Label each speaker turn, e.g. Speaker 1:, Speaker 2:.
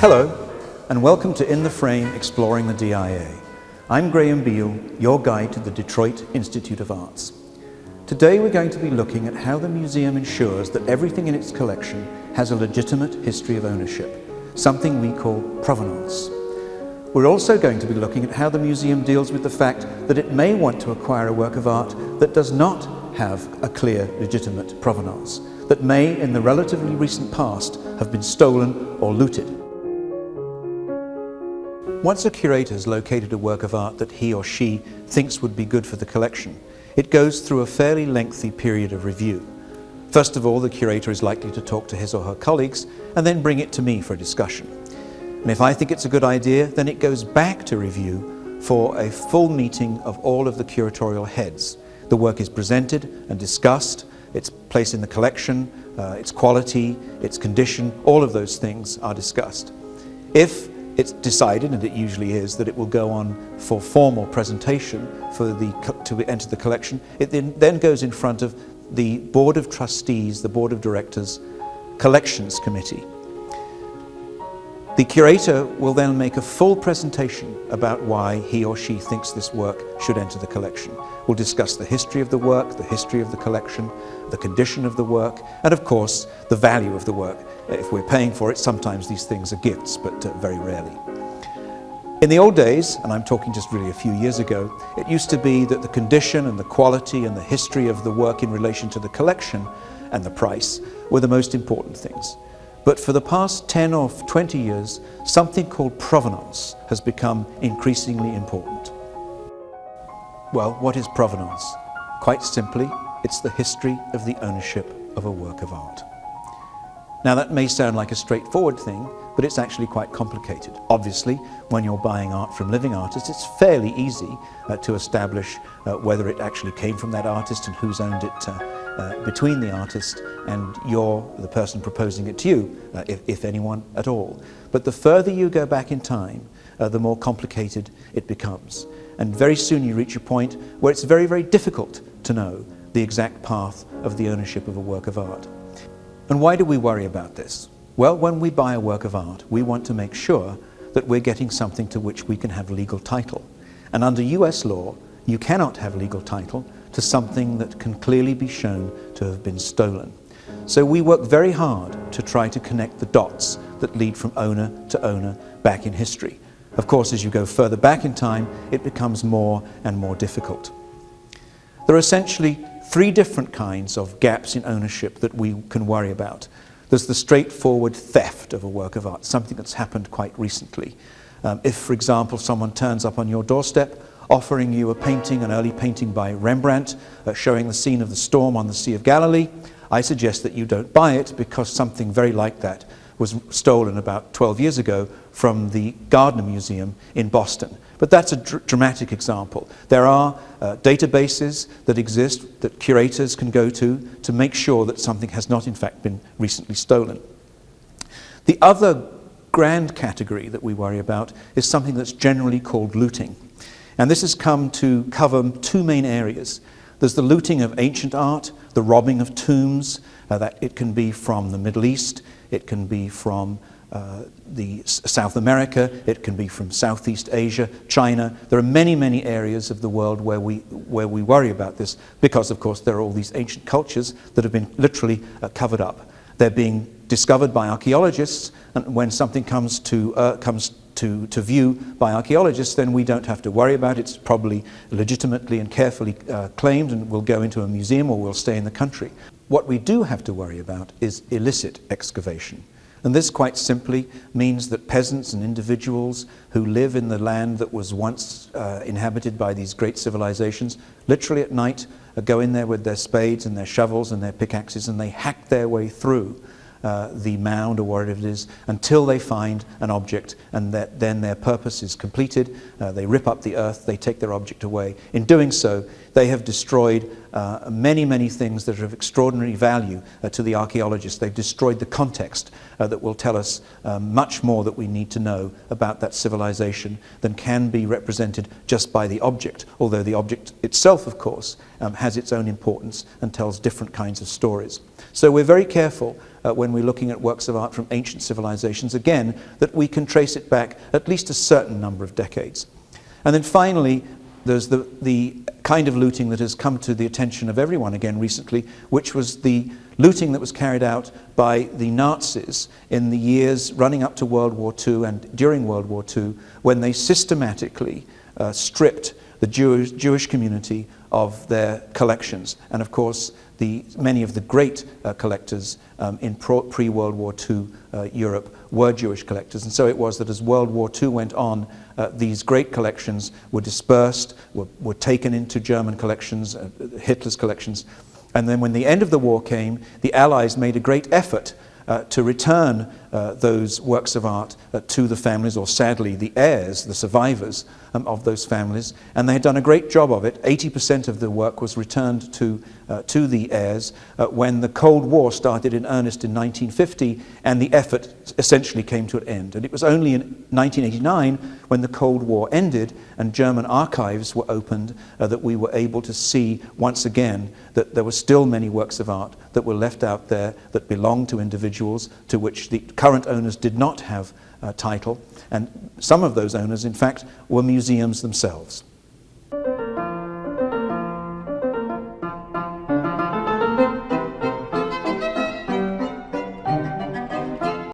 Speaker 1: Hello, and welcome to In the Frame Exploring the DIA. I'm Graham Beale, your guide to the Detroit Institute of Arts. Today we're going to be looking at how the museum ensures that everything in its collection has a legitimate history of ownership, something we call provenance. We're also going to be looking at how the museum deals with the fact that it may want to acquire a work of art that does not have a clear, legitimate provenance, that may, in the relatively recent past, have been stolen or looted. Once a curator has located a work of art that he or she thinks would be good for the collection, it goes through a fairly lengthy period of review. First of all, the curator is likely to talk to his or her colleagues and then bring it to me for a discussion. And if I think it's a good idea, then it goes back to review for a full meeting of all of the curatorial heads. The work is presented and discussed, its place in the collection, its quality, its condition, all of those things are discussed. If it's decided, and it usually is, that it will go on for formal presentation to enter the collection, it then goes in front of the Board of Trustees, the Board of Directors Collections Committee. The curator will then make a full presentation about why he or she thinks this work should enter the collection. We'll discuss the history of the work, the history of the collection, the condition of the work, and of course the value of the work. If we're paying for it, sometimes these things are gifts, but very rarely. In the old days, and I'm talking just really a few years ago, it used to be that the condition and the quality and the history of the work in relation to the collection and the price were the most important things. But for the past 10 or 20 years, something called provenance has become increasingly important. Well, what is provenance? Quite simply, it's the history of the ownership of a work of art. Now that may sound like a straightforward thing, but it's actually quite complicated. Obviously, when you're buying art from living artists, it's fairly easy to establish whether it actually came from that artist and who's owned it between the artist and the person proposing it to you, if anyone at all. But the further you go back in time, the more complicated it becomes. And very soon you reach a point where it's very, very difficult to know the exact path of the ownership of a work of art. And why do we worry about this? Well, when we buy a work of art, we want to make sure that we're getting something to which we can have legal title. And under US law, you cannot have legal title to something that can clearly be shown to have been stolen. So we work very hard to try to connect the dots that lead from owner to owner back in history. Of course, as you go further back in time, it becomes more and more difficult. There are essentially three different kinds of gaps in ownership that we can worry about. There's the straightforward theft of a work of art, something that's happened quite recently. If, for example, someone turns up on your doorstep offering you a painting, an early painting by Rembrandt, showing the scene of the storm on the Sea of Galilee, I suggest that you don't buy it because something very like that was stolen about 12 years ago from the Gardner Museum in Boston. But that's a dramatic example. There are databases that exist that curators can go to make sure that something has not in fact been recently stolen. The other grand category that we worry about is something that's generally called looting. And this has come to cover two main areas. There's the looting of ancient art, the robbing of tombs, that it can be from the Middle East, it can be from South America, it can be from Southeast Asia, China. There are many, many areas of the world where we worry about this because, of course, there are all these ancient cultures that have been literally covered up. They're being discovered by archaeologists, and when something comes to view by archaeologists, then we don't have to worry about it. It's probably legitimately and carefully claimed and will go into a museum or will stay in the country. What we do have to worry about is illicit excavation. And this quite simply means that peasants and individuals who live in the land that was once inhabited by these great civilizations, literally at night go in there with their spades and their shovels and their pickaxes and they hack their way through the mound or whatever it is until they find an object, and then their purpose is completed. They rip up the earth, they take their object away. In doing so, they have destroyed many things that are of extraordinary value to the archaeologists. They've destroyed the context that will tell us much more that we need to know about that civilization than can be represented just by the object, although the object itself, of course, has its own importance and tells different kinds of stories. So we're very careful when we're looking at works of art from ancient civilizations, again, that we can trace it back at least a certain number of decades. And then finally, there's the kind of looting that has come to the attention of everyone again recently, which was the looting that was carried out by the Nazis in the years running up to World War II and during World War II, when they systematically stripped the Jewish community of their collections. And of course, many of the great collectors in pre-World War II Europe were Jewish collectors. And so it was that as World War II went on, these great collections were dispersed, were taken into German collections, Hitler's collections. And then when the end of the war came, the Allies made a great effort to return those works of art to the families, or sadly the heirs, the survivors of those families, and they had done a great job of it. 80% of the work was returned to the heirs when the Cold War started in earnest in 1950, and the effort essentially came to an end. And it was only in 1989, when the Cold War ended and German archives were opened, that we were able to see once again that there were still many works of art that were left out there that belonged to individuals to which the current owners did not have title, and some of those owners, in fact, were museums themselves.